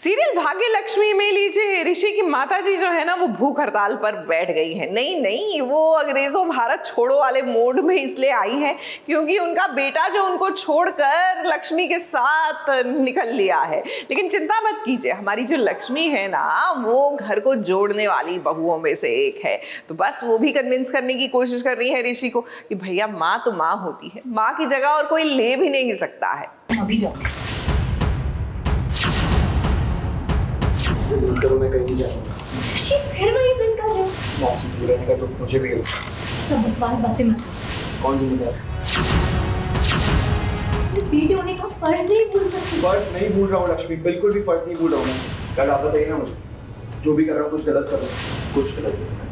Serial भाग्य लक्ष्मी में लीजिए, ऋषि की माताजी जो है ना वो भूख हड़ताल पर बैठ गई है। नहीं, वो अंग्रेजों भारत छोड़ो वाले मोड में इसलिए आई है क्योंकि उनका बेटा जो उनको छोड़कर लक्ष्मी के साथ निकल लिया है। लेकिन चिंता मत कीजिए, हमारी जो लक्ष्मी है ना वो घर को जोड़ने वाली बहुओं में से एक है। तो बस वो भी कन्विंस करने की कोशिश कर रही है ऋषि को कि भैया माँ तो माँ होती है, माँ की जगह और कोई ले भी नहीं सकता है। अभी जाओ। करो, मैं कहीं नहीं जाऊंगा। ऋषि फिर वही जिद कर रहे हो? मॉम से दूर रहने का तो मुझे भी सब बकवास बातें मत करो। कौन जिम्मेदार है? बेटे होने का फर्ज नहीं भूल सकती। फर्ज नहीं भूल रहा हूँ लक्ष्मी, बिल्कुल भी फर्ज नहीं भूल रहा हूँ मैं। कल आप बताइए ना मुझे, जो भी कर रहा हूँ कुछ गलत कर रहा हूँ, कुछ गलत कर रहा हूँ।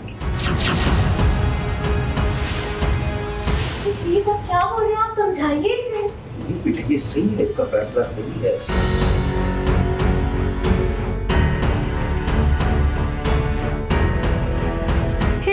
प्लीज आप क्या बोल रहे हैं, आप समझाइए इसे। नहीं बेटा, ये सही है, इसका फैसला सही है।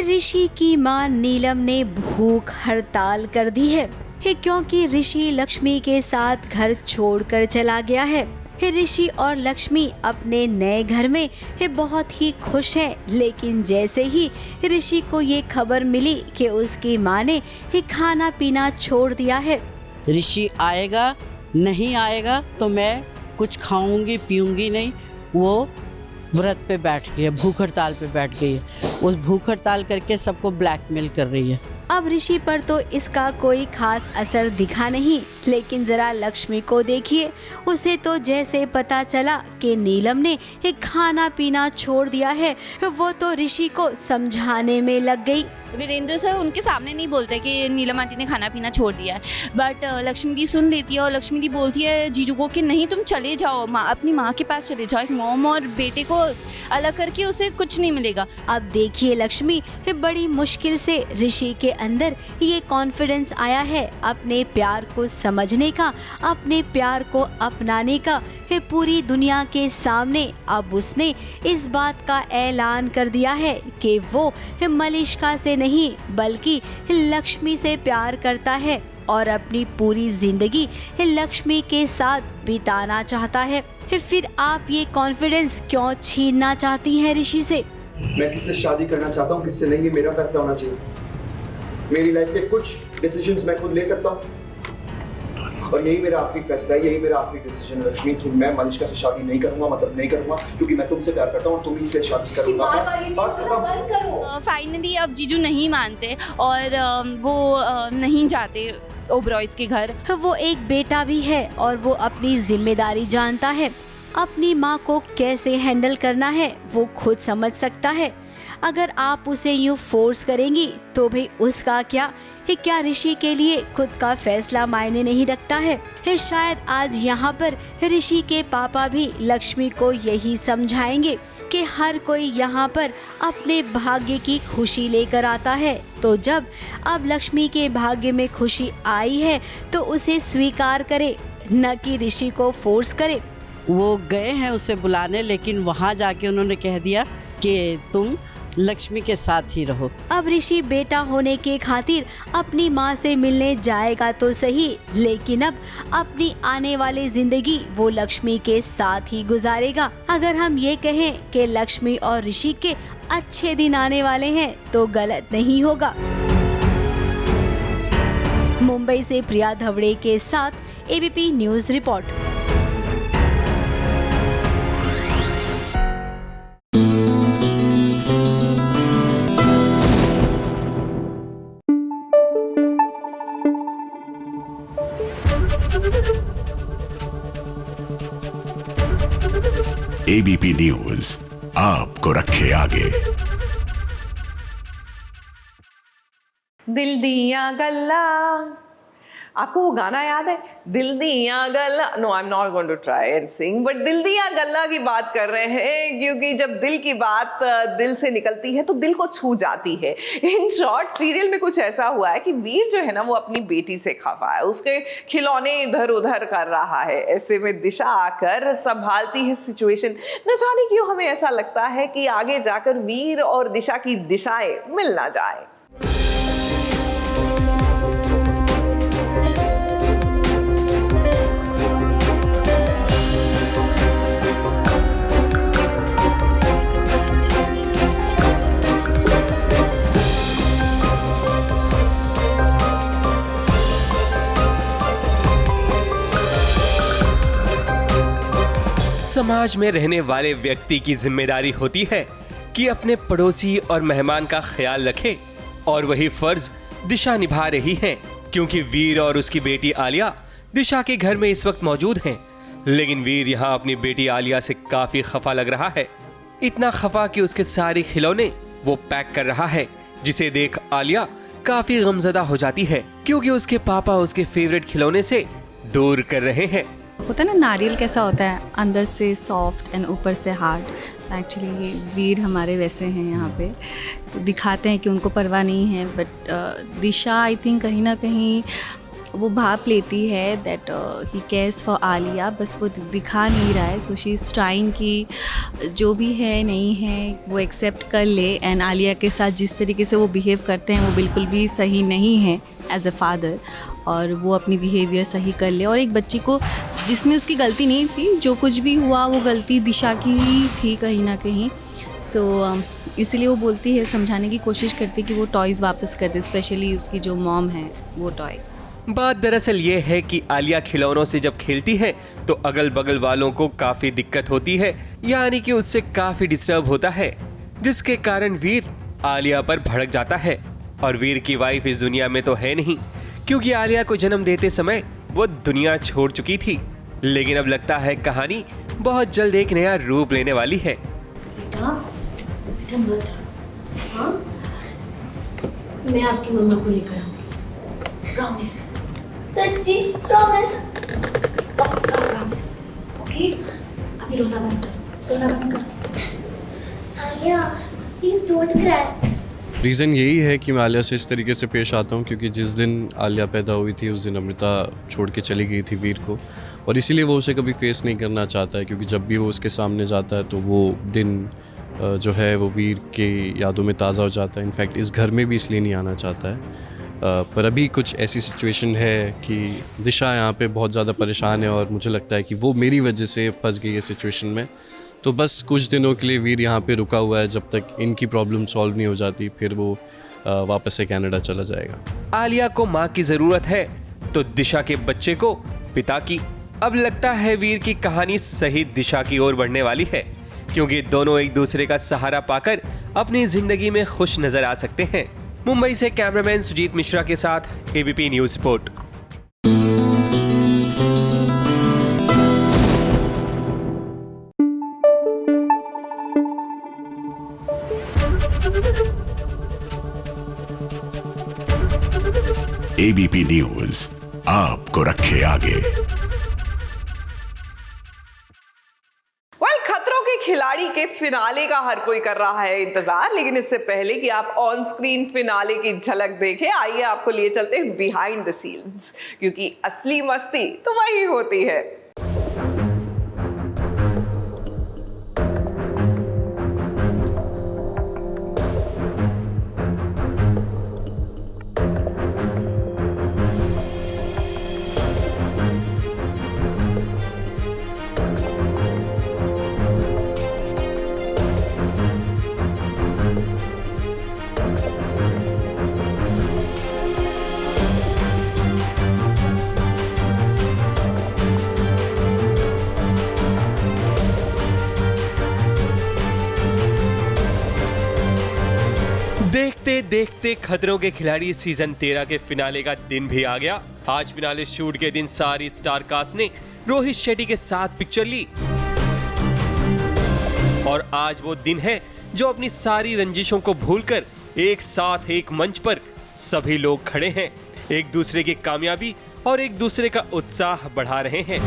ऋषि की मां नीलम ने भूख हड़ताल कर दी है क्योंकि ऋषि लक्ष्मी के साथ घर छोड़कर चला गया है। ऋषि और लक्ष्मी अपने नए घर में बहुत ही खुश हैं, लेकिन जैसे ही ऋषि को ये खबर मिली कि उसकी मां ने खाना पीना छोड़ दिया है, ऋषि आएगा नहीं आएगा तो मैं कुछ खाऊंगी पीऊंगी नहीं, वो व्रत पे बैठ गई है, भूख हड़ताल पे बैठ गई है। उस भूख हड़ताल करके सबको ब्लैकमेल कर रही है। अब ऋषि पर तो इसका कोई खास असर दिखा नहीं, लेकिन जरा लक्ष्मी को देखिए, उसे तो जैसे पता चला कि नीलम ने खाना पीना छोड़ दिया है, वो तो ऋषि को समझाने में लग गई। वीरेंद्र सर उनके सामने नहीं बोलते कि नीलम आंटी ने खाना पीना छोड़ दिया है, बट लक्ष्मी दी सुन लेती है और लक्ष्मी दी बोलती है जीजू को कि नहीं तुम चले जाओ, अपनी माँ के पास चले जाओ। एक मॉम और बेटे को अलग करके उसे कुछ नहीं मिलेगा। अब देखिए लक्ष्मी, बड़ी मुश्किल से ऋषि के अंदर ये कॉन्फिडेंस आया है अपने प्यार को समझने का, अपने प्यार को अपनाने का। पूरी दुनिया के सामने अब उसने इस बात का ऐलान कर दिया है कि वो मलिष्का से नहीं बल्कि लक्ष्मी से प्यार करता है और अपनी पूरी जिंदगी लक्ष्मी के साथ बिताना चाहता है। फिर आप ये कॉन्फिडेंस क्यों छीनना चाहती हैं ऋषि से? मैं किससे शादी करना चाहता हूँ, किससे नहीं, ये मेरा फैसला होना चाहिए। मेरी लाइफ के कुछ डिसीजंस मैं खुद ले सकता हूँ और यही मेरा आखिरी फैसला है, यही मेरा आखिरी डिसीजन है लक्ष्मी कि मैं मलिष्का से शादी नहीं करूंगा, मतलब नहीं करूंगा, क्योंकि मैं तुमसे प्यार करता हूँ और तुम ही से शादी करूंगा। बात खत्म। फाइनली अब जीजू नहीं मानते और वो नहीं जाते ओबरॉयज के घर। वो एक बेटा भी है और वो अपनी जिम्मेदारी जानता है, अपनी माँ को कैसे हैंडल करना है वो खुद समझ सकता है। अगर आप उसे यूँ फोर्स करेंगी तो भाई उसका क्या ऋषि के लिए खुद का फैसला मायने नहीं रखता है। शायद आज यहाँ पर ऋषि के पापा भी लक्ष्मी को यही समझाएंगे कि हर कोई यहाँ पर अपने भाग्य की खुशी लेकर आता है, तो जब अब लक्ष्मी के भाग्य में खुशी आई है तो उसे स्वीकार करे, न कि ऋषि को फोर्स करे। वो गए हैं उसे बुलाने, लेकिन वहाँ जाके उन्होंने कह दिया कि तुम लक्ष्मी के साथ ही रहो। अब ऋषि बेटा होने के खातिर अपनी माँ से मिलने जाएगा तो सही, लेकिन अब अपनी आने वाली जिंदगी वो लक्ष्मी के साथ ही गुजारेगा। अगर हम ये कहें कि लक्ष्मी और ऋषि के अच्छे दिन आने वाले हैं तो गलत नहीं होगा। मुंबई से प्रिया धवड़े के साथ ABP news report. ABP news आपको रखे आगे। दिल दिया गल्ला, आपको वो गाना याद है? दिल दिया गल्ला, no I am not going to try and sing, but दिल दिया गल्ला की बात कर रहे हैं क्योंकि जब दिल की बात दिल से निकलती है तो दिल को छू जाती है। इन शॉर्ट सीरियल में कुछ ऐसा हुआ है कि वीर जो है ना वो अपनी बेटी से खफा है, उसके खिलौने इधर उधर कर रहा है। ऐसे में दिशा आकर संभालती है सिचुएशन। न जाने क्यों हमें ऐसा लगता है कि आगे जाकर वीर और दिशा की दिशाएं मिल ना जाए। समाज में रहने वाले व्यक्ति की जिम्मेदारी होती है कि अपने पड़ोसी और मेहमान का ख्याल रखे, और वही फर्ज दिशा निभा रही हैं, क्योंकि वीर और उसकी बेटी आलिया दिशा के घर में इस वक्त मौजूद हैं। लेकिन वीर यहाँ अपनी बेटी आलिया से काफी खफा लग रहा है, इतना खफा कि उसके सारे खिलौने वो पैक कर रहा है, जिसे देख आलिया काफी गमजदा हो जाती है, क्योंकि उसके पापा उसके फेवरेट खिलौने से दूर कर रहे हैं। होता है ना, नारियल कैसा होता है, अंदर से सॉफ्ट एंड ऊपर से हार्ड। एक्चुअली वीर हमारे वैसे हैं यहाँ पे, तो दिखाते हैं कि उनको परवाह नहीं है, बट दिशा आई थिंक कहीं ना कहीं वो भाप लेती है that he cares for Alia, बस वो दिखा नहीं रहा है। सो शी इज़ ट्राइंग कि जो भी है नहीं है वो एक्सेप्ट कर ले, एंड आलिया के साथ जिस तरीके से वो बिहेव करते हैं वो बिल्कुल भी सही नहीं है एज अ फादर, और वो अपनी बिहेवियर सही कर ले। और एक बच्ची को जिसमें उसकी गलती नहीं थी, जो कुछ भी हुआ वो गलती दिशा की ही थी कहीं ना कहीं। सो इसलिए वो बोलती है, समझाने की कोशिश करती है कि वो टॉयज़ वापस कर दे, स्पेशली उसकी जो मॉम है वो टॉय। बात दरअसल ये है कि आलिया खिलौनों से जब खेलती है तो अगल बगल वालों को काफी दिक्कत होती है, यानी कि उससे काफी डिस्टर्ब होता है, जिसके कारण वीर आलिया पर भड़क जाता है। और वीर की वाइफ इस दुनिया में तो है नहीं, क्योंकि आलिया को जन्म देते समय वो दुनिया छोड़ चुकी थी। लेकिन अब लगता है कहानी बहुत जल्द एक नया रूप लेने वाली है। बेटा बेटा मत रो, हाँ? मैं आपकी मम्मा को लेकर आऊंगी, प्रॉमिस। सच्ची प्रॉमिस, पक्का प्रॉमिस, ओके? अभी रोना बंद करो, रोना बंद करो। Alia please don't cry. Reason यही है कि मैं आलिया से इस तरीके से पेश आता हूँ क्योंकि जिस दिन आलिया पैदा हुई थी उस दिन अमृता छोड़ के चली गई थी वीर को, और इसीलिए वो उसे कभी फेस नहीं करना चाहता है, क्योंकि जब भी वो उसके सामने जाता है तो वो दिन जो है वो वीर के यादों में ताज़ा हो जाता है। इनफैक्ट इस घर में भी इसलिए नहीं आना चाहता है। पर अभी कुछ ऐसी सिचुएशन है कि दिशा यहाँ पे बहुत ज़्यादा परेशान है, और मुझे लगता है कि वो मेरी वजह से फंस गई है सिचुएशन में। तो बस कुछ दिनों के लिए वीर यहाँ पे रुका हुआ है, जब तक इनकी प्रॉब्लम सॉल्व नहीं हो जाती फिर वो वापस से कनाडा चला जाएगा। आलिया को माँ की जरूरत है तो दिशा के बच्चे को पिता की। अब लगता है वीर की कहानी सही दिशा की ओर बढ़ने वाली है, क्योंकि दोनों एक दूसरे का सहारा पाकर अपनी जिंदगी में खुश नजर आ सकते हैं। मुंबई से कैमरामैन सुजीत मिश्रा के साथ ABP news report. ABP news आपको रखे आगे। खतरों के खिलाड़ी के फिनाले का हर कोई कर रहा है इंतजार, लेकिन इससे पहले कि आप ऑन स्क्रीन फिनाले की झलक देखें, आइए आपको लिए चलते हैं बिहाइंड द सीन्स, क्योंकि असली मस्ती तो वही होती है। देखते देखते खतरों के खिलाड़ी सीजन 13 के फिनाले का दिन भी आ गया। आज फिनाले शूट के दिन सारी स्टार कास्ट ने रोहित शेट्टी के साथ पिक्चर ली, और आज वो दिन है जो अपनी सारी रंजिशों को भूलकर एक साथ एक मंच पर सभी लोग खड़े हैं, एक दूसरे की कामयाबी और एक दूसरे का उत्साह बढ़ा रहे हैं।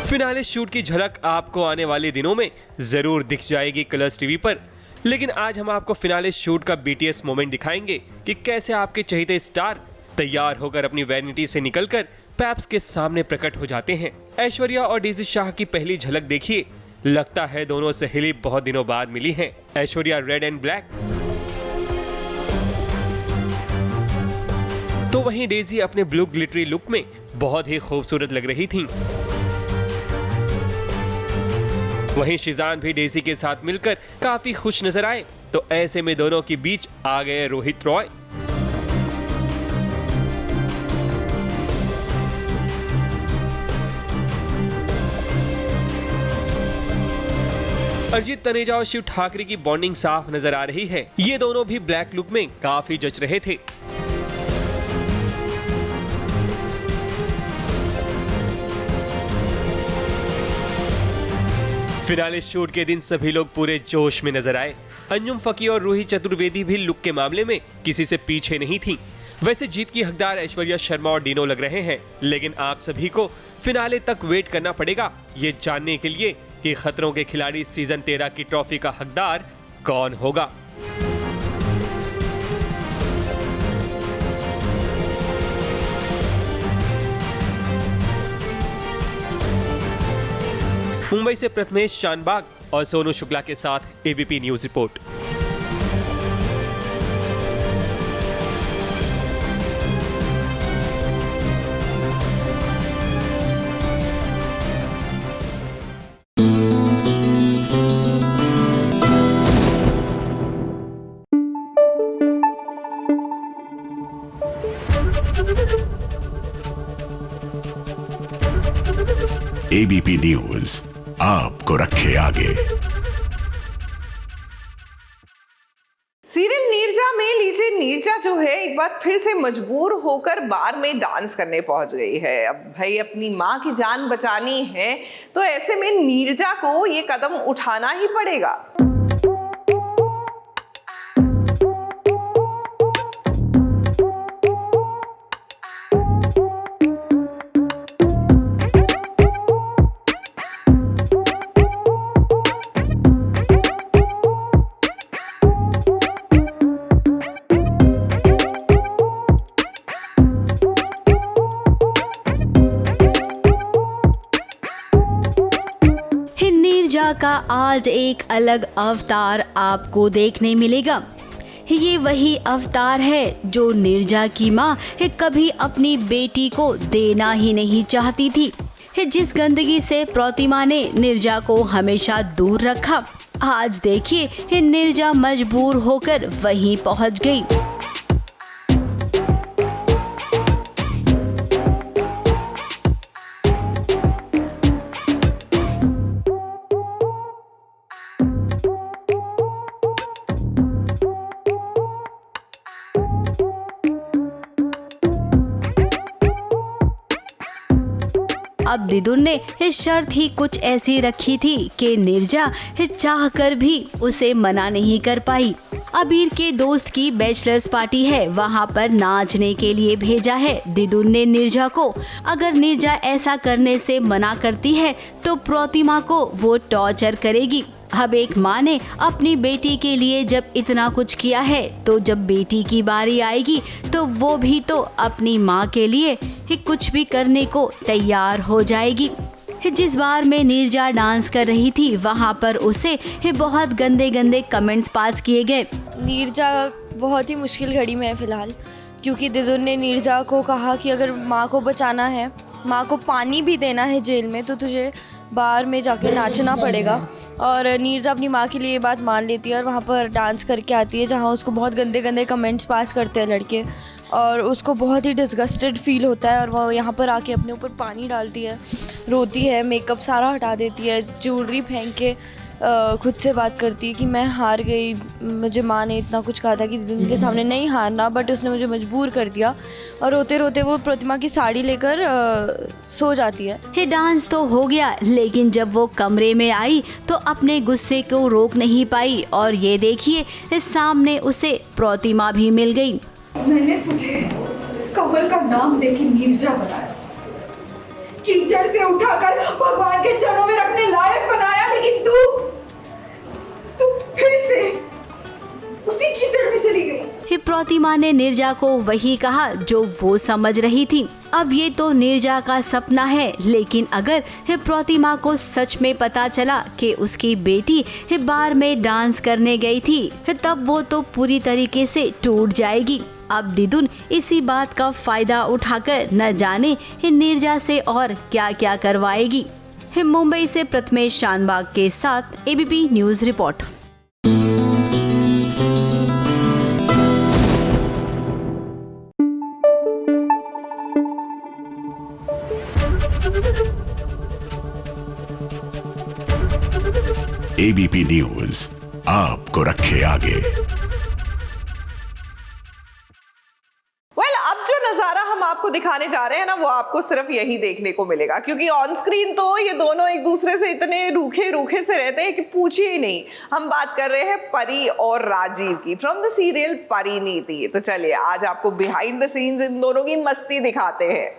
फिनाले शूट की झलक आपको आने वाले दिनों में जरूर दिख जाएगी कलर्स टीवी पर, लेकिन आज हम आपको फिनाले शूट का बीटीएस मोमेंट दिखाएंगे कि कैसे आपके चहेते स्टार तैयार होकर अपनी वैनिटी से निकलकर पैप्स के सामने प्रकट हो जाते हैं। ऐश्वर्या और डेज़ी शाह की पहली झलक देखिए, लगता है दोनों सहेली बहुत दिनों बाद मिली हैं। ऐश्वर्या रेड एंड ब्लैक, तो वहीं डेज़ी अपने ब्लू ग्लिटरी लुक में बहुत ही खूबसूरत लग रही थीं। वहीं शिजान भी डेज़ी के साथ मिलकर काफी खुश नजर आए। तो ऐसे में दोनों के बीच आ गए रोहित रॉय। अरिजीत तनेजा और शिव ठाकरे की बॉन्डिंग साफ नजर आ रही है। ये दोनों भी ब्लैक लुक में काफी जच रहे थे। फिनाले शूट के दिन सभी लोग पूरे जोश में नजर आए। अंजुम फकी और रूही चतुर्वेदी भी लुक के मामले में किसी से पीछे नहीं थी। वैसे जीत की हकदार ऐश्वर्या शर्मा और डीनो लग रहे हैं, लेकिन आप सभी को फिनाले तक वेट करना पड़ेगा ये जानने के लिए कि खतरों के खिलाड़ी सीजन 13 की ट्रॉफी का हकदार कौन होगा। मुंबई से प्रथमेश शानबाग और सोनू शुक्ला के साथ ABP news report. ABP news आपको रखे आगे। सीरियल नीरजा में लीजिए, नीरजा जो है एक बार फिर से मजबूर होकर बार में डांस करने पहुंच गई है। अब भाई अपनी मां की जान बचानी है तो ऐसे में नीरजा को ये कदम उठाना ही पड़ेगा। नीरजा का आज एक अलग अवतार आपको देखने मिलेगा। ये वही अवतार है जो नीरजा की माँ कभी अपनी बेटी को देना ही नहीं चाहती थी। जिस गंदगी से प्रतिमा ने नीरजा को हमेशा दूर रखा, आज देखिए नीरजा मजबूर होकर वहीं पहुंच गई। अब दिदुन ने शर्त ही कुछ ऐसी रखी थी कि नीरजा चाहकर भी उसे मना नहीं कर पाई। अबीर के दोस्त की बैचलर्स पार्टी है, वहां पर नाचने के लिए भेजा है दिदुन ने नीरजा को। अगर नीरजा ऐसा करने से मना करती है तो प्रतिमा को वो टॉर्चर करेगी। अब एक माँ ने अपनी बेटी के लिए जब इतना कुछ किया है तो जब बेटी की बारी आएगी तो वो भी तो अपनी माँ के लिए ही कुछ भी करने को तैयार हो जाएगी। जिस बार में नीरजा डांस कर रही थी वहाँ पर उसे बहुत गंदे गंदे कमेंट्स पास किए गए। नीरजा बहुत ही मुश्किल घड़ी में है फ़िलहाल, क्योंकि दिदुन ने नीरजा को कहा कि अगर माँ को बचाना है, माँ को पानी भी देना है जेल में, तो तुझे बार में जाके नाचना पड़ेगा। और नीरजा अपनी माँ के लिए ये बात मान लेती है और वहाँ पर डांस करके आती है, जहाँ उसको बहुत गंदे गंदे कमेंट्स पास करते हैं लड़के, और उसको बहुत ही डिस्गस्टेड फील होता है। और वो यहाँ पर आके अपने ऊपर पानी डालती है, रोती है, मेकअप सारा हटा देती है, ज्वेलरी फेंक के खुद से बात करती है कि मैं हार गई, मुझे माँ ने इतना कुछ कहा था कि उनके सामने नहीं हारना, बट उसने मुझे मजबूर कर दिया। और रोते रोते वो प्रतिमा की साड़ी लेकर सो जाती है। ये डांस तो हो गया, लेकिन जब वो कमरे में आई तो अपने गुस्से को रोक नहीं पाई और ये देखिए सामने उसे प्रतिमा भी मिल गई। मैंने तुझे कमल का नाम देके नीरजा बनाया, कीचड़ से उठाकर भगवान के चरणों में रखने लायक बनाया, लेकिन तू फिर से उसी कीचड़ में चली गई। प्रतिमा ने नीरजा को वही कहा जो वो समझ रही थी। अब ये तो नीरजा का सपना है, लेकिन अगर प्रतिमा को सच में पता चला कि उसकी बेटी बार में डांस करने गई थी, तब वो तो पूरी तरीके से टूट जाएगी। अब दिदुन इसी बात का फायदा उठाकर न जाने नीरजा से और क्या क्या करवाएगी। मुंबई से प्रथमेश शानबाग के साथ ABP news report. ABP news आपको रखे आगे। अब जो नजारा हम आपको दिखाने जा रहे हैं ना, वो आपको सिर्फ यही देखने को मिलेगा, क्योंकि ऑन स्क्रीन तो ये दोनों एक दूसरे से इतने रूखे रूखे से रहते हैं कि पूछिए ही नहीं। हम बात कर रहे हैं परी और राजीव की, फ्रॉम द सीरियल परिणीति। तो चलिए आज आपको बिहाइंड द सीन्स इन दोनों की मस्ती दिखाते हैं।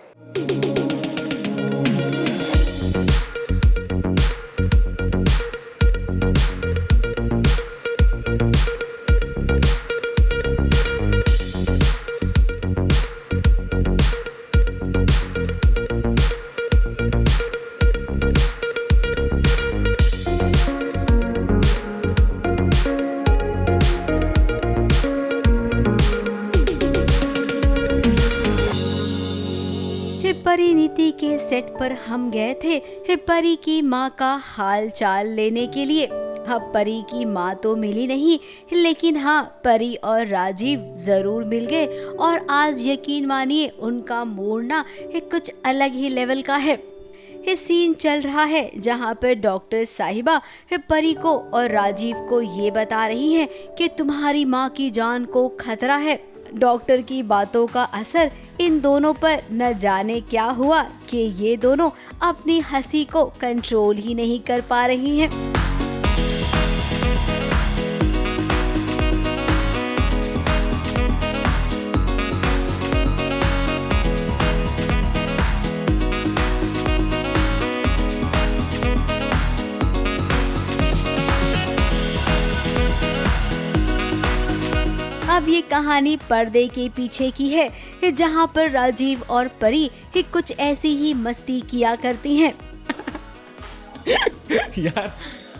परिणीति के सेट पर हम गए थे परी की माँ का हाल चाल लेने के लिए। अब परी की माँ तो मिली नहीं, लेकिन हाँ परी और राजीव जरूर मिल गए। और आज यकीन मानिए उनका मूड ना कुछ अलग ही लेवल का है। ये सीन चल रहा है जहाँ पर डॉक्टर साहिबा परी को और राजीव को ये बता रही हैं कि तुम्हारी माँ की जान को खतरा है। डॉक्टर की बातों का असर इन दोनों पर न जाने क्या हुआ कि ये दोनों अपनी हंसी को कंट्रोल ही नहीं कर पा रही हैं। अब ये कहानी पर्दे के पीछे की है, जहाँ पर राजीव और परी कुछ ऐसी ही मस्ती किया करती हैं। यार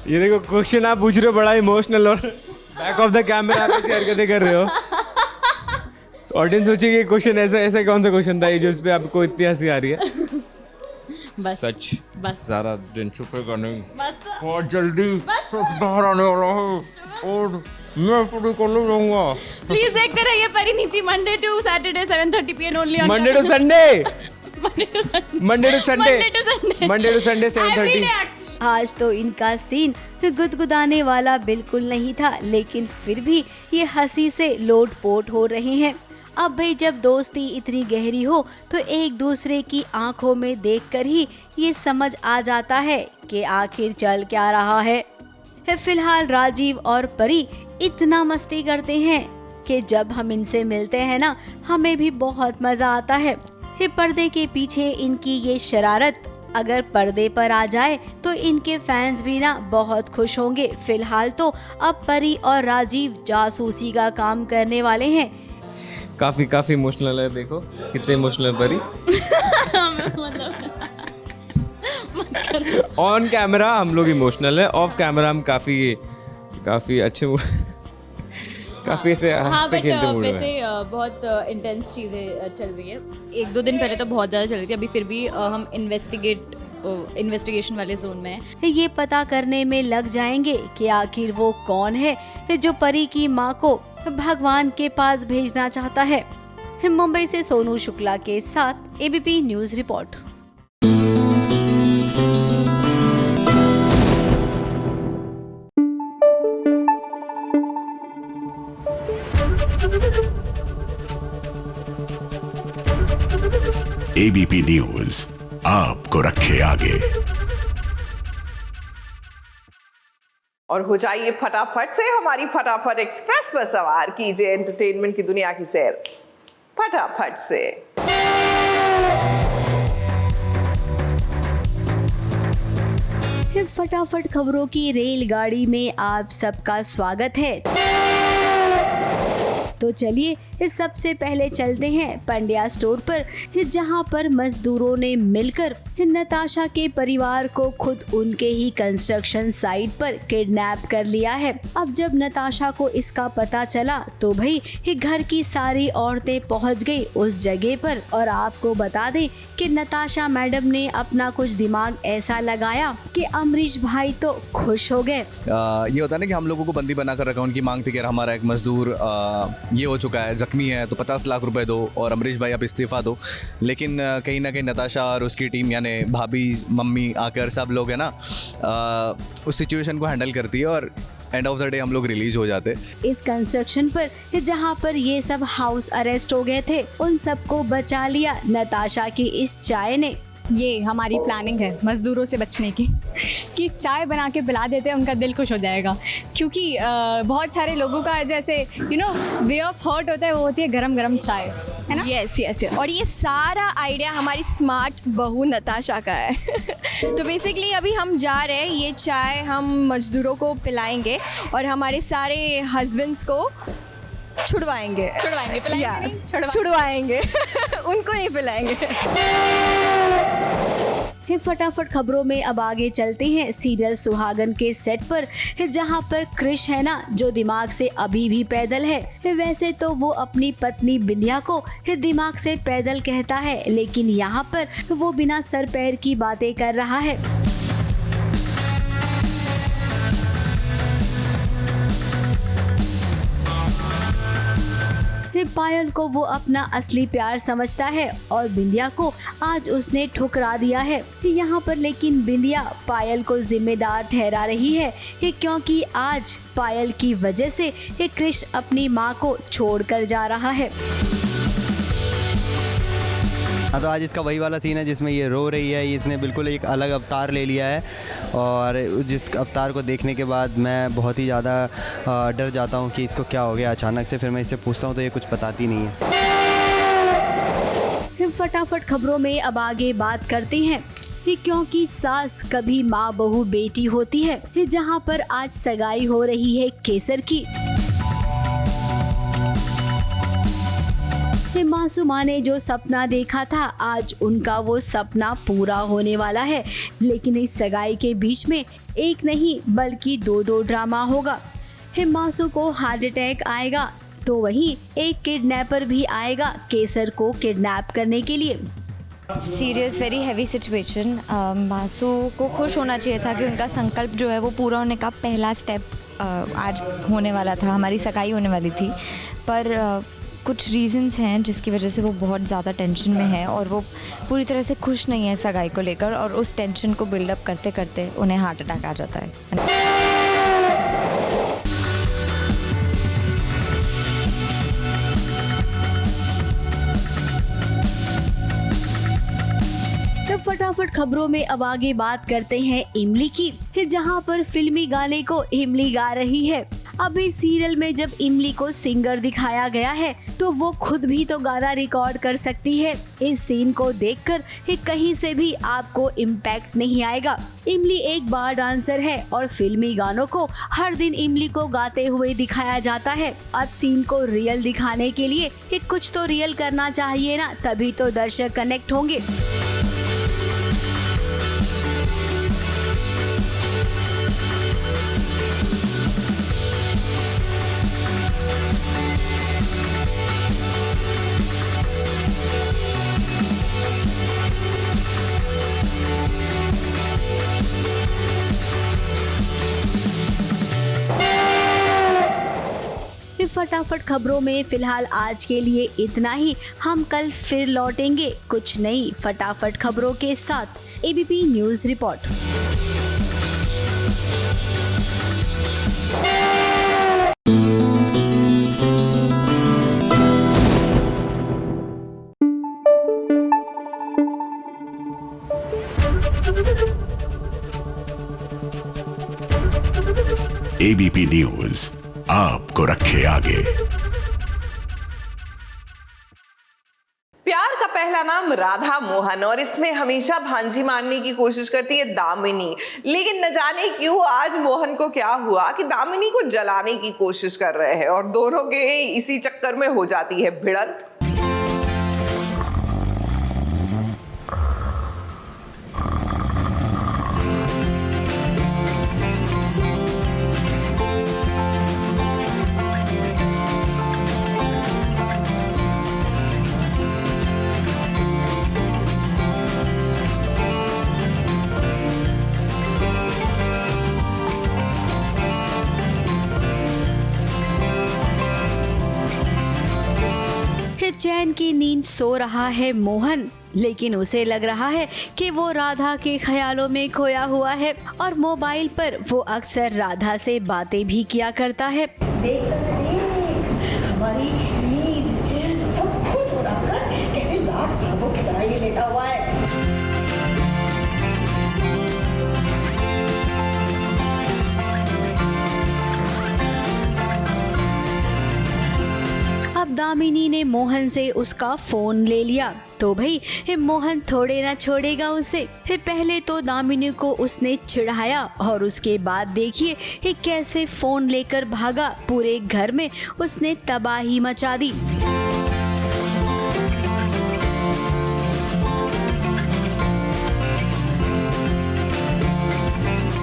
ये देखो क्वेश्चन आप पूछ रहे हो बड़ा इमोशनल और बैक ऑफ द कैमरा आप ऐसी हरकतें कर रहे हो। ऑडियंस सोचेगी क्वेश्चन ऐसा कौन सा क्वेश्चन था ये जो इस पे आपको इतनी हंसी आ रही है। बस सच बस ज़्यादा दिन छुपेगा नहीं, बस बहुत जल्दी सब बाहर आने वाला है और मैं पूरी कर लूँगा। प्लीज देखते रहिए Parineeti Monday to Saturday 7:30 PM only on Monday to Sunday Monday to Sunday 7:30। आज तो इनका सीन गुदगुदाने वाला बिल्कुल नहीं था, लेकिन फिर भी ये हंसी से लोटपोट हो रहे हैं। अब भाई जब दोस्ती इतनी गहरी हो तो एक दूसरे की आंखों में देखकर ही ये समझ आ जाता है कि आखिर चल क्या रहा है। फिलहाल राजीव और परी इतना मस्ती करते हैं कि जब हम इनसे मिलते हैं ना, हमें भी बहुत मजा आता है। पर्दे के पीछे इनकी ये शरारत अगर पर्दे पर आ जाए तो इनके फैंस भी ना बहुत खुश होंगे। फिलहाल तो अब परी और राजीव जासूसी का काम करने वाले हैं। काफी इमोशनल है, देखो कितने इमोशनल है परी। ऑन कैमरा हम लोग इमोशनल है, ऑफ कैमरा हम काफी अच्छे काफी ऐसे हंसते खेलते मूड में। वैसे बहुत इंटेंस चीज़ें चल रही है। 1-2 दिन पहले तो बहुत ज़्यादा चल रही थी, अभी फिर भी हम इन्वेस्टिगेशन वाले जोन में है। ये पता करने में लग जाएंगे कि आखिर वो कौन है जो परी की माँ को भगवान के पास भेजना चाहता है। मुंबई से सोनू शुक्ला के साथ ABP news report. ABP news आपको रखे आगे। और हो जाइए फटाफट से हमारी फटाफट एक्सप्रेस पर सवार, कीजिए एंटरटेनमेंट की दुनिया की सैर फटाफट से। फटाफट खबरों की रेलगाड़ी में आप सबका स्वागत है। तो चलिए सबसे पहले चलते हैं पंड्या स्टोर पर, जहां पर मजदूरों ने मिलकर नताशा के परिवार को खुद उनके ही कंस्ट्रक्शन साइट पर किडनैप कर लिया है। अब जब नताशा को इसका पता चला तो भाई घर की सारी औरतें पहुंच गई उस जगह पर। और आपको बता दें कि नताशा मैडम ने अपना कुछ दिमाग ऐसा लगाया कि अमरीश भाई तो खुश हो गए। ये होता है ना कि हम लोगों को बंदी बना कर रखा, उनकी मांग थी कि हमारा एक मजदूर ये हो चुका है, ज़ख्मी है तो 50 लाख रुपए दो और अमरीश भाई आप इस्तीफ़ा दो। लेकिन कहीं ना कहीं नताशा और उसकी टीम यानी भाभी, मम्मी आकर सब लोग है ना उस सिचुएशन को हैंडल करती है और एंड ऑफ द डे हम लोग रिलीज हो जाते। इस कंस्ट्रक्शन पर जहां पर ये सब हाउस अरेस्ट हो गए थे, उन सबको बचा लिया नताशा की इस चाय ने। ये हमारी प्लानिंग है मज़दूरों से बचने की कि चाय बना के पिला देते हैं, उनका दिल खुश हो जाएगा। क्योंकि बहुत सारे लोगों का जैसे वे ऑफ हर्ट होता है, वो होती है गरम गरम चाय, है ना। Yes yes. और ये सारा आइडिया हमारी स्मार्ट बहू नताशा का है। तो बेसिकली अभी हम जा रहे हैं, ये चाय हम मज़दूरों को पिलाएंगे और हमारे सारे हस्बैंड्स को छुड़वाएंगे उनको नहीं पिलाएंगे। फटाफट खबरों में अब आगे चलते हैं सीरियल सुहागन के सेट पर, जहां पर क्रिश है ना जो दिमाग से अभी भी पैदल है। वैसे तो वो अपनी पत्नी बिंदिया को दिमाग से पैदल कहता है, लेकिन यहाँ पर वो बिना सर पैर की बातें कर रहा है। पायल को वो अपना असली प्यार समझता है और बिंदिया को आज उसने ठुकरा दिया है यहाँ पर। लेकिन बिंदिया पायल को जिम्मेदार ठहरा रही है क्योंकि आज पायल की वजह से क्रिश अपनी माँ को छोड़कर जा रहा है। हाँ, तो आज इसका वही वाला सीन है जिसमें ये रो रही है। इसने बिल्कुल एक अलग अवतार ले लिया है और जिस अवतार को देखने के बाद मैं बहुत ही ज़्यादा डर जाता हूँ कि इसको क्या हो गया अचानक से। फिर मैं इससे पूछता हूँ तो ये कुछ बताती नहीं है। फटाफट खबरों में अब आगे बात करते हैं क्योंकि सास कभी माँ बहू बेटी होती है, जहाँ पर आज सगाई हो रही है केसर की। मासूमा ने जो सपना देखा था आज उनका वो सपना पूरा होने वाला है। लेकिन इस सगाई के बीच में एक नहीं बल्कि दो ड्रामा होगा। मासू को हार्ट अटैक आएगा तो वहीं एक किडनैपर भी आएगा केसर को किडनैप करने के लिए। Serious very heavy situation. मासू को खुश होना चाहिए था कि उनका संकल्प जो है वो पूरा होने का पहला स्टेप आज होने वाला था, हमारी सगाई होने वाली थी। पर कुछ रीज़न्स हैं जिसकी वजह से वो बहुत ज़्यादा टेंशन में है और वो पूरी तरह से खुश नहीं है सगाई को लेकर, और उस टेंशन को बिल्डअप करते करते उन्हें हार्ट अटैक आ जाता है। फटाफट खबरों में अब आगे बात करते हैं इमली की, जहां पर फिल्मी गाने को इमली गा रही है। अभी सीरियल में जब इमली को सिंगर दिखाया गया है तो वो खुद भी तो गाना रिकॉर्ड कर सकती है। इस सीन को देखकर कहीं से भी आपको इम्पैक्ट नहीं आएगा। इमली एक बार डांसर है और फिल्मी गानों को हर दिन इमली को गाते हुए दिखाया जाता है। अब सीन को रियल दिखाने के लिए कुछ तो रियल करना चाहिए ना, तभी तो दर्शक कनेक्ट होंगे। फटाफट खबरों में फिलहाल आज के लिए इतना ही। हम कल फिर लौटेंगे कुछ नई फटाफट खबरों के साथ। ABP news report. ABP news आपको रखे आगे। प्यार का पहला नाम राधा मोहन और इसमें हमेशा भांजी मारने की कोशिश करती है दामिनी। लेकिन न जाने क्यों आज मोहन को क्या हुआ कि दामिनी को जलाने की कोशिश कर रहे हैं और दोनों के इसी चक्कर में हो जाती है भिड़ंत। चैन की नींद सो रहा है मोहन, लेकिन उसे लग रहा है कि वो राधा के ख्यालों में खोया हुआ है और मोबाइल पर वो अक्सर राधा से बातें भी किया करता है। हमारी नींद चैन सब कुछ उड़ाकर कैसे लाड साहबों की तरह ये लेटा हुआ है। अब दामिनी ने मोहन से उसका फोन ले लिया तो भाई मोहन थोड़े ना छोड़ेगा उसे। पहले तो दामिनी को उसने चिढ़ाया और उसके बाद देखिए कैसे फोन लेकर भागा। पूरे घर में उसने तबाही मचा दी।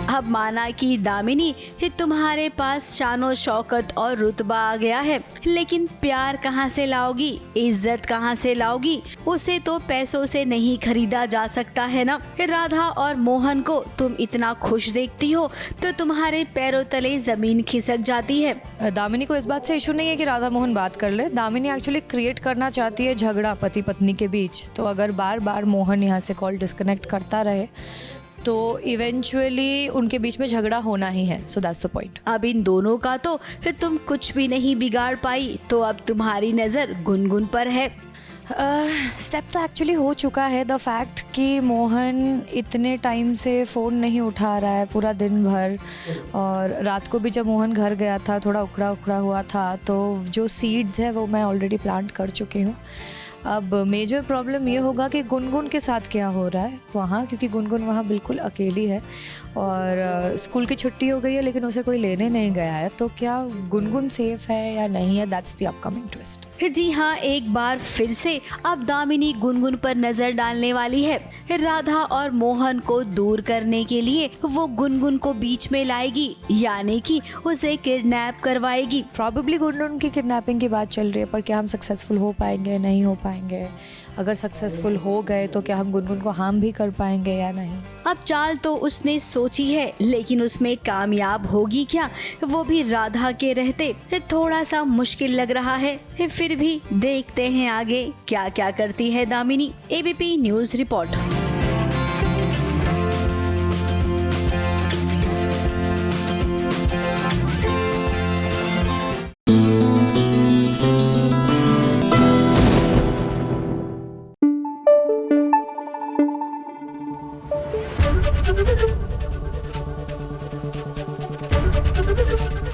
अब माना कि दामिनी तुम्हारे पास शानो शौकत और रुतबा आ गया है, लेकिन प्यार कहाँ से लाओगी, इज्जत कहाँ से लाओगी? उसे तो पैसों से नहीं खरीदा जा सकता है ना। राधा और मोहन को तुम इतना खुश देखती हो तो तुम्हारे पैरों तले जमीन खिसक जाती है। दामिनी को इस बात से इशू नहीं है कि राधा मोहन बात कर ले। दामिनी एक्चुअली क्रिएट करना चाहती है झगड़ा पति पत्नी के बीच। तो अगर बार बार मोहन यहाँ से कॉल डिस्कनेक्ट करता रहे तो इवेंचुअली उनके बीच में झगड़ा होना ही है। So that's the point. अब इन दोनों का तो फिर तुम कुछ भी नहीं बिगाड़ पाई, तो अब तुम्हारी नज़र गुनगुन पर है। स्टेप तो एक्चुअली हो चुका है। द फैक्ट कि मोहन इतने टाइम से फ़ोन नहीं उठा रहा है पूरा दिन भर, और रात को भी जब मोहन घर गया था थोड़ा उखड़ा उखड़ा हुआ था, तो जो सीड्स है वो मैं ऑलरेडी प्लांट कर चुकी हूँ। अब मेजर प्रॉब्लम ये होगा कि गुनगुन के साथ क्या हो रहा है वहाँ, क्योंकि गुनगुन वहाँ बिल्कुल अकेली है और स्कूल की छुट्टी हो गई है लेकिन उसे कोई लेने नहीं गया है। तो क्या गुनगुन सेफ है या नहीं है, दैट्स द अपकमिंग ट्विस्ट। जी हाँ, एक बार फिर से अब दामिनी गुनगुन पर नजर डालने वाली है। राधा और मोहन को दूर करने के लिए वो गुनगुन को बीच में लाएगी, यानी कि उसे किडनैप करवाएगी। प्रॉबेबली गुनगुन की किडनैपिंग की बात चल रही है, पर क्या हम सक्सेसफुल हो पाएंगे, नहीं हो पाएंगे? अगर सक्सेसफुल हो गए तो क्या हम गुनगुन को हार्म भी कर पाएंगे या नहीं? अब चाल तो उसने सोची है, लेकिन उसमें कामयाब होगी क्या, वो भी राधा के रहते थोड़ा सा मुश्किल लग रहा है। फिर भी देखते हैं आगे क्या क्या करती है Damini. ABP news report.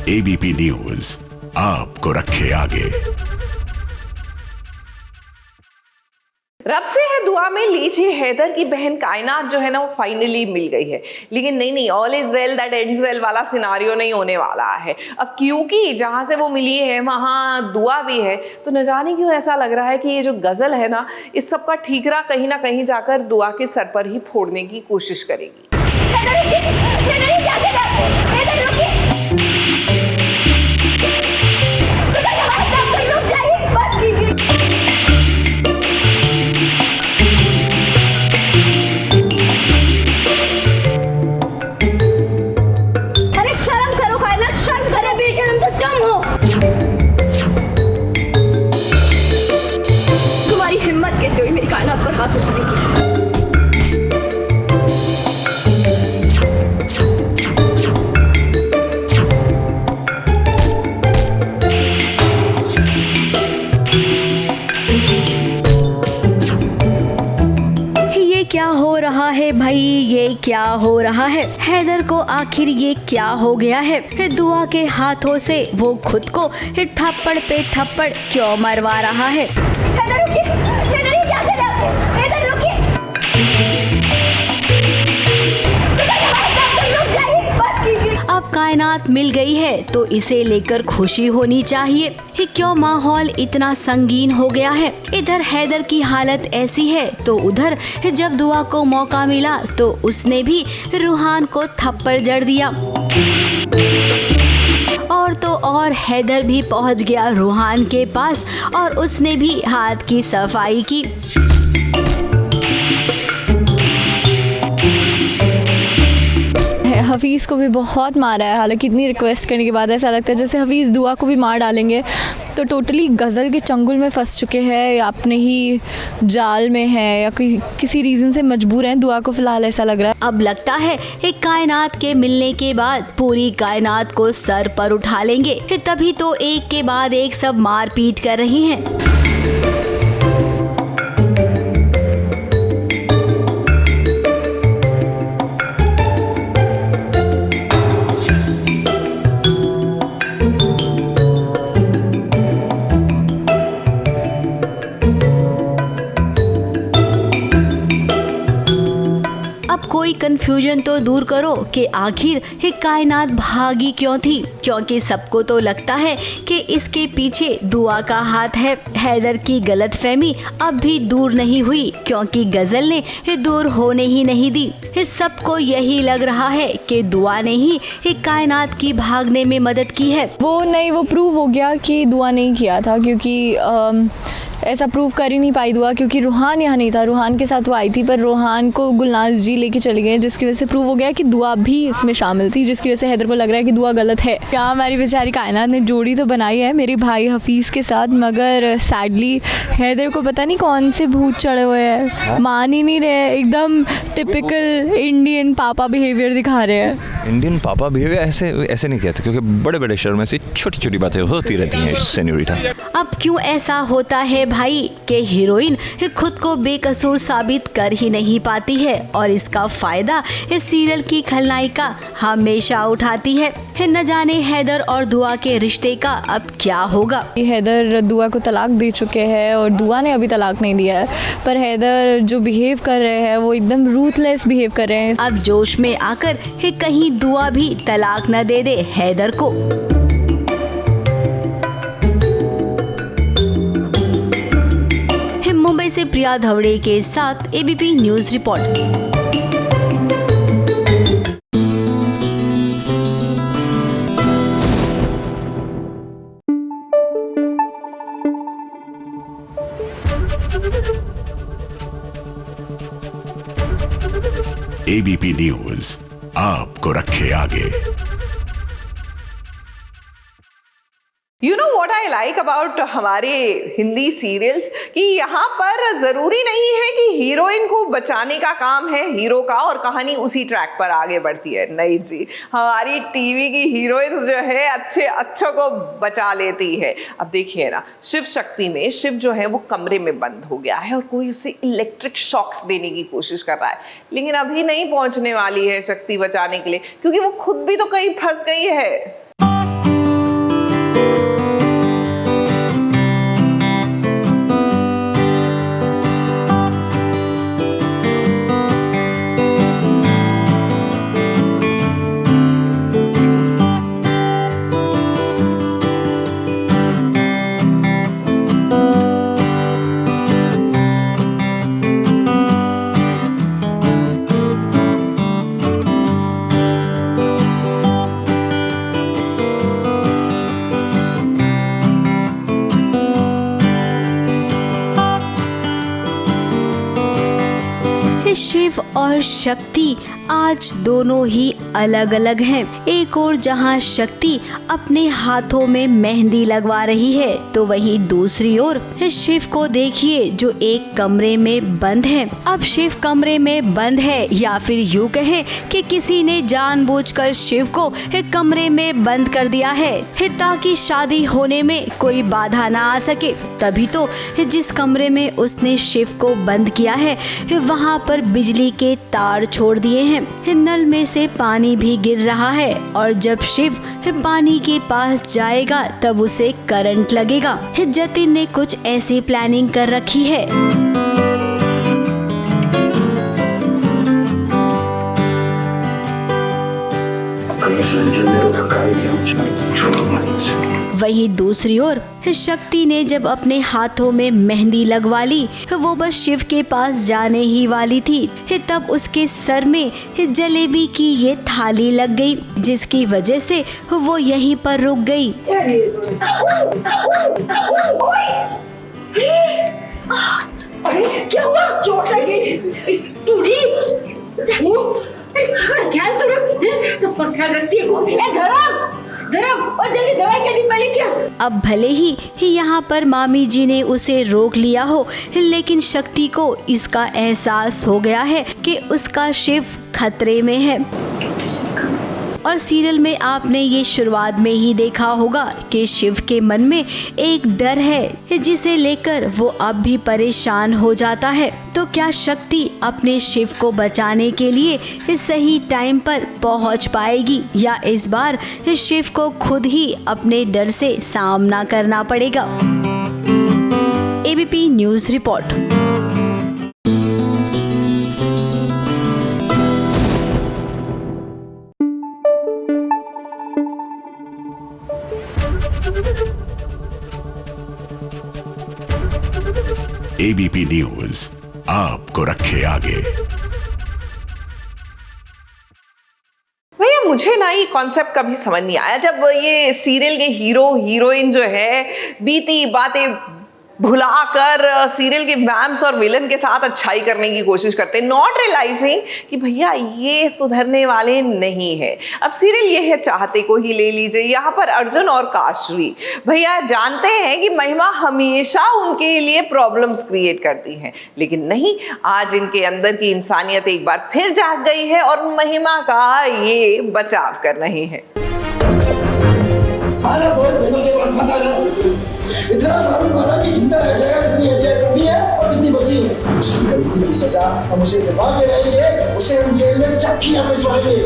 ABP news आपको रखे आगे। रब से है दुआ में लीजिए हैदर की बहन कायनात जो है ना वो फाइनली मिल गई है। लेकिन नहीं, all is well that ends well वाला सिनारियो नहीं होने वाला है। अब क्योंकि जहां से वो मिली है वहां दुआ भी है, तो न जाने क्यों ऐसा लग रहा है कि ये जो गजल है ना, इस सब का ठीकरा कहीं ना कहीं जाकर दुआ के सर पर ही फोड़ने की कोशिश करेगी। तुम्हारी हिम्मत कैसे हुई मेरी कायनात पर बात उठाने की? क्या हो रहा है भाई, ये क्या हो रहा है? हैदर को आखिर ये क्या हो गया है? दुआ के हाथों से वो खुद को थप्पड़ पे थप्पड़ क्यों मरवा रहा है? हैदर रुकिए, हैदर ये क्या कर रहे हो? हैदर रुकिए, रुक जाइए, बस कीजिए। अब कायनात मिल गई है तो इसे लेकर खुशी होनी चाहिए। क्यों माहौल इतना संगीन हो गया है? इधर हैदर की हालत ऐसी है तो उधर जब दुआ को मौका मिला तो उसने भी रूहान को थप्पड़ जड़ दिया। और तो और हैदर भी पहुंच गया रूहान के पास और उसने भी हाथ की सफाई की। हफीज़ को भी बहुत मारा है, हालांकि इतनी रिक्वेस्ट करने के बाद ऐसा लगता है जैसे हफीज़ दुआ को भी मार डालेंगे। तो टोटली गज़ल के चंगुल में फंस चुके हैं या अपने ही जाल में हैं या किसी रीज़न से मजबूर हैं। दुआ को फ़िलहाल ऐसा लग रहा है। अब लगता है एक कायनात के मिलने के बाद पूरी कायनात को सर पर उठा लेंगे, तभी तो एक के बाद एक सब मारपीट कर रही हैं। कोई कंफ्यूजन तो दूर करो कि आखिर ये कायनात भागी क्यों थी, क्योंकि सबको तो लगता है कि इसके पीछे दुआ का हाथ है। हैदर की गलतफहमी अब भी दूर नहीं हुई, क्योंकि गजल ने ये दूर होने ही नहीं दी। सबको यही लग रहा है कि दुआ ने ही ये कायनात की भागने में मदद की है। वो प्रूव हो गया कि दुआ नहीं किया था, क्योंकि ऐसा प्रूव कर ही नहीं पाई दुआ, क्योंकि रूहान यहाँ नहीं था। रूहान के साथ वो आई थी, पर रूहान को गुलनाज जी लेके चले गए, जिसकी वजह से प्रूव हो गया कि दुआ भी इसमें शामिल थी, जिसकी वजह से हैदर को लग रहा है कि दुआ गलत है। क्या हमारी बेचारी कायनात ने जोड़ी तो बनाई है मेरे भाई हफीज़ के साथ, मगर सैडली हैदर को पता नहीं कौन से भूत चढ़े हुए हैं, मान ही नहीं रहे। एकदम टिपिकल इंडियन पापा बिहेवियर दिखा रहे हैं। इंडियन पापा बिहेवियर ऐसे नहीं कहते, क्योंकि बड़े बड़े शहर में से छोटी छोटी बातें होती रहती हैं सेन्योरिटा। अब क्यों ऐसा होता है भाई कि हीरोइन खुद को बेकसूर साबित कर ही नहीं पाती है, और इसका फायदा इस सीरियल की खलनायिका हमेशा उठाती है। न जाने हैदर और दुआ के रिश्ते का अब क्या होगा। हैदर दुआ को तलाक दे चुके हैं और दुआ ने अभी तलाक नहीं दिया है, पर हैदर जो बिहेव कर रहे हैं वो एकदम रूथलेस बिहेव कर रहे हैं। अब जोश में आकर कहीं दुआ भी तलाक न दे दे हैदर को। मुंबई से प्रिया धवड़े के साथ ABP news report. ABP news आपको रखे आगे। You know what I like about हमारे हिंदी सीरियल्स, कि यहाँ पर जरूरी नहीं है कि हीरोइन को बचाने का काम है हीरो का और कहानी उसी ट्रैक पर आगे बढ़ती है। नहीं जी, हमारी टीवी की हीरोइंस जो है अच्छों को बचा लेती है। अब देखिए ना, शिव शक्ति में शिव जो है वो कमरे में बंद हो गया है और कोई उसे इलेक्ट्रिक शॉक्स देने की कोशिश कर रहा है, लेकिन अभी नहीं पहुंचने वाली है शक्ति बचाने के लिए, क्योंकि वो खुद भी तो कहीं फंस गई है। शिव और शक्ति आज दोनों ही अलग अलग हैं। एक और जहां शक्ति अपने हाथों में मेहंदी लगवा रही है, तो वहीं दूसरी ओर शिव को देखिए जो एक कमरे में बंद है। अब शिव कमरे में बंद है, या फिर यूं कहें कि किसी ने जानबूझकर शिव को एक कमरे में बंद कर दिया है ताकि शादी होने में कोई बाधा ना आ सके। तभी तो जिस कमरे में उसने शिव को बंद किया है वहां पर बिजली के तार छोड़ दिए हैं, नल में से पानी भी गिर रहा है, और जब शिव पानी के पास जाएगा तब उसे करंट लगेगा। जतिन ने कुछ ऐसी प्लानिंग कर रखी है। वहीं दूसरी ओर शक्ति ने जब अपने हाथों में मेहंदी लगवा ली, वो बस शिव के पास जाने ही वाली थी, तब उसके सर में जलेबी की ये थाली लग गई, जिसकी वजह से वो यहीं पर रुक गई। अरे क्या हुआ? चोट लगी? इस टूटी? ख्याल तो रख, सबका ख्याल रखती है। और जल्दी दवाई का डिब्बा लेके आ। अब भले ही यहाँ पर मामी जी ने उसे रोक लिया हो, लेकिन शक्ति को इसका एहसास हो गया है कि उसका शिव खतरे में है। और सीरियल में आपने ये शुरुआत में ही देखा होगा कि शिव के मन में एक डर है जिसे लेकर वो अब भी परेशान हो जाता है। तो क्या शक्ति अपने शिव को बचाने के लिए सही टाइम पर पहुंच पाएगी या इस बार शिव को खुद ही अपने डर से सामना करना पड़ेगा? ABP news report. ABP news आपको रखे आगे। भैया मुझे ना ये कॉन्सेप्ट कभी समझ नहीं आया जब ये सीरियल के हीरो हीरोइन जो है बीती बातें भुलाकर सीरियल के वैम्स और विलन के साथ अच्छाई करने की कोशिश करते हैं, नॉट रियलाइजिंग कि भैया ये सुधरने वाले नहीं है। अब सीरियल ये है चाहते को ही ले लीजिए, यहाँ पर अर्जुन और काशवी भैया जानते हैं कि महिमा हमेशा उनके लिए प्रॉब्लम्स क्रिएट करती हैं, लेकिन नहीं, आज इनके अंदर की इंसानियत एक बार फिर जाग गई है और महिमा का ये बचाव कर रही है। इतना मालूम पड़ा कि जिंदा रह जाएगा, कितनी हड्डियां टूटी है और कितनी बची है। उसकी गलती की सजा हम उसे दबा के रहेंगे, उसे हम जेल में चक्कियां पिसवाएंगे।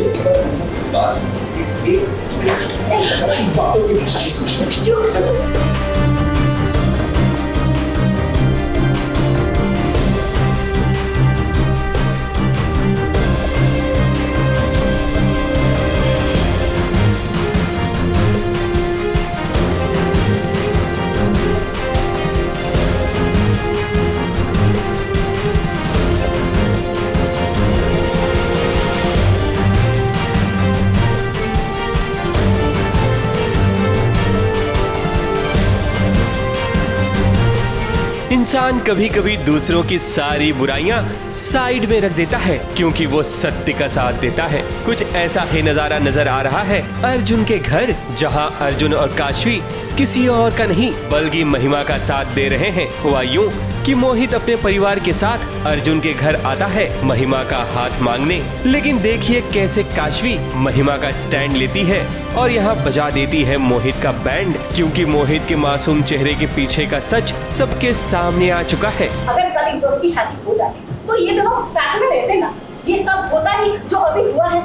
इंसान कभी कभी दूसरों की सारी बुराइयां साइड में रख देता है क्योंकि वो सत्य का साथ देता है। कुछ ऐसा ही नजारा नजर आ रहा है अर्जुन के घर, जहां अर्जुन और काशवी किसी और का नहीं बल्कि महिमा का साथ दे रहे हैं। हुआ यूं कि मोहित अपने परिवार के साथ अर्जुन के घर आता है महिमा का हाथ मांगने, लेकिन देखिए कैसे काशवी महिमा का स्टैंड लेती है और यहाँ बजा देती है मोहित का बैंड, क्योंकि मोहित के मासूम चेहरे के पीछे का सच सबके सामने आ चुका है। अगर कल इन दोनों की शादी हो जाती तो ये दोनों साथ में रहते ना, ये सब होता ही जो अभी हुआ है।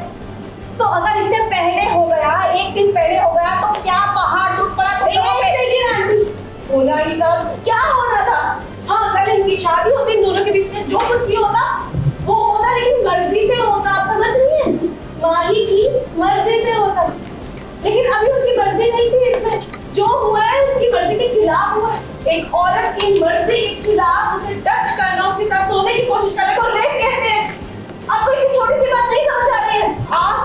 तो अगर इससे पहले हो गया, एक दिन पहले हो गया, तो क्या पहाड़ टूट पड़ा? होना ही था, क्या होना था? हाँ, अगर इनकी शादी होती, इन दोनों के बीच में जो कुछ भी होता वो होता, लेकिन मर्जी से होता। आप समझ रही हैं? माही की मर्जी से होता, लेकिन अभी उसकी मर्जी नहीं थी। इसमें जो हुआ है उसकी मर्जी के खिलाफ हुआ है। एक औरत की मर्जी के खिलाफ उसे टच करना, उसके साथ सोने की कोशिश करने को रेप कहते हैं। आपको इतनी छोटी सी बात नहीं समझ आ रही है? आप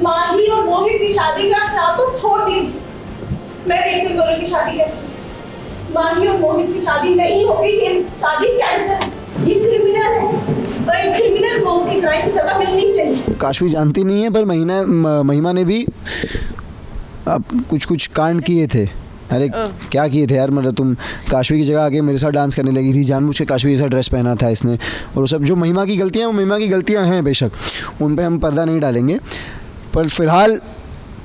माही और मोहित की शादी का ख्याल तो छोड़ दीजिए, मैं देखती हूँ दोनों की शादी कैसे। माही और मोहित की शादी नहीं होगी, ये शादी कैंसिल। ये क्रिमिनल है और एक क्रिमिनल को उसकी क्राइम की सजा मिलनी चाहिए। काशवी जानती नहीं है, पर महिमा ने भी अब कुछ कांड किए थे। अरे क्या किए थे यार, मतलब तुम काशवी की जगह आके मेरे साथ डांस करने लगी थी, जानबूझ के काशवी जैसा ड्रेस पहना था इसने, और सब जो महिमा की गलतियाँ, वो महिमा की गलतियाँ हैं बेशक, उन पे हम पर्दा नहीं डालेंगे। पर फिलहाल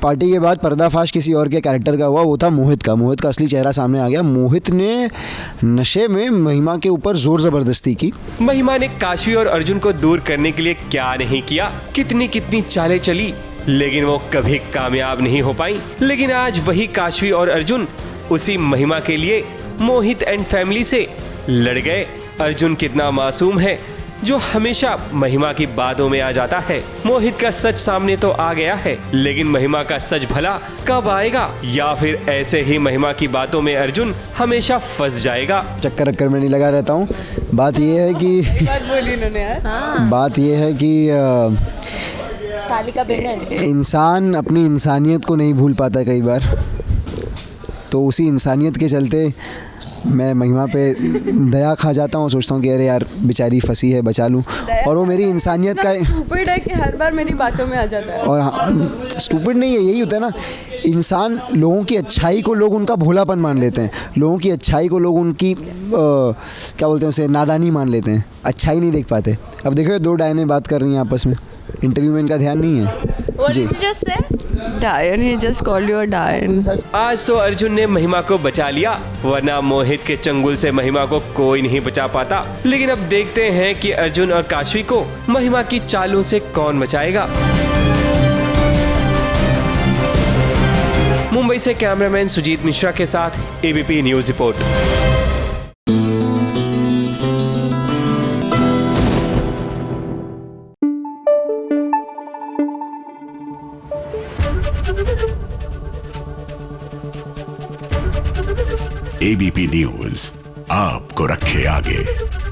पार्टी के बाद पर्दाफाश किसी और के कैरेक्टर का हुआ, वो था मोहित का असली चेहरा सामने आ गया। मोहित ने नशे में महिमा के ऊपर जोर ज़बरदस्ती की। महिमा ने काशवी और अर्जुन को दूर करने के लिए क्या नहीं किया, कितनी चालें चली, लेकिन वो कभी कामयाब नहीं हो पाई। लेकिन आज वही काशवी और अर्जुन उसी महिमा के लिए मोहित एंड फैमिली से लड़ गए। अर्जुन कितना मासूम है जो हमेशा महिमा की बातों में आ जाता है। मोहित का सच सामने तो आ गया है, लेकिन महिमा का सच भला कब आएगा, या फिर ऐसे ही महिमा की बातों में अर्जुन हमेशा फंस जाएगा। चक्कर में नहीं लगा रहता हूँ। बात ये है कि बात ये है कि इंसान अपनी इंसानियत को नहीं भूल पाता कई बार, तो उसी इंसानियत के चलते मैं महिमा पे दया खा जाता हूँ, सोचता हूँ कि अरे यार बेचारी फंसी है, बचा लूँ। और वो मेरी इंसानियत का स्टूपिड है कि हर बार मेरी बातों में आ जाता है। और हाँ, स्टूपिड नहीं है, यही होता है ना इंसान लोगों की अच्छाई को लोग उनका भोलापन मान लेते हैं, लोगों की अच्छाई को लोग उनकी क्या बोलते हैं उसे, नादानी मान लेते हैं, अच्छाई नहीं देख पाते। अब देख रहे हो 2 डायनें बात कर रही हैं आपस में, इंटरव्यू में इनका ध्यान नहीं है जी। डायन, he just called you a डायन। आज तो अर्जुन ने महिमा को बचा लिया, वरना मोहित के चंगुल से महिमा को कोई नहीं बचा पाता। लेकिन अब देखते हैं कि अर्जुन और काशवी को महिमा की चालों से कौन बचाएगा। मुंबई से कैमरामैन सुजीत मिश्रा के साथ ABP news report. ABP news आपको रखे आगे।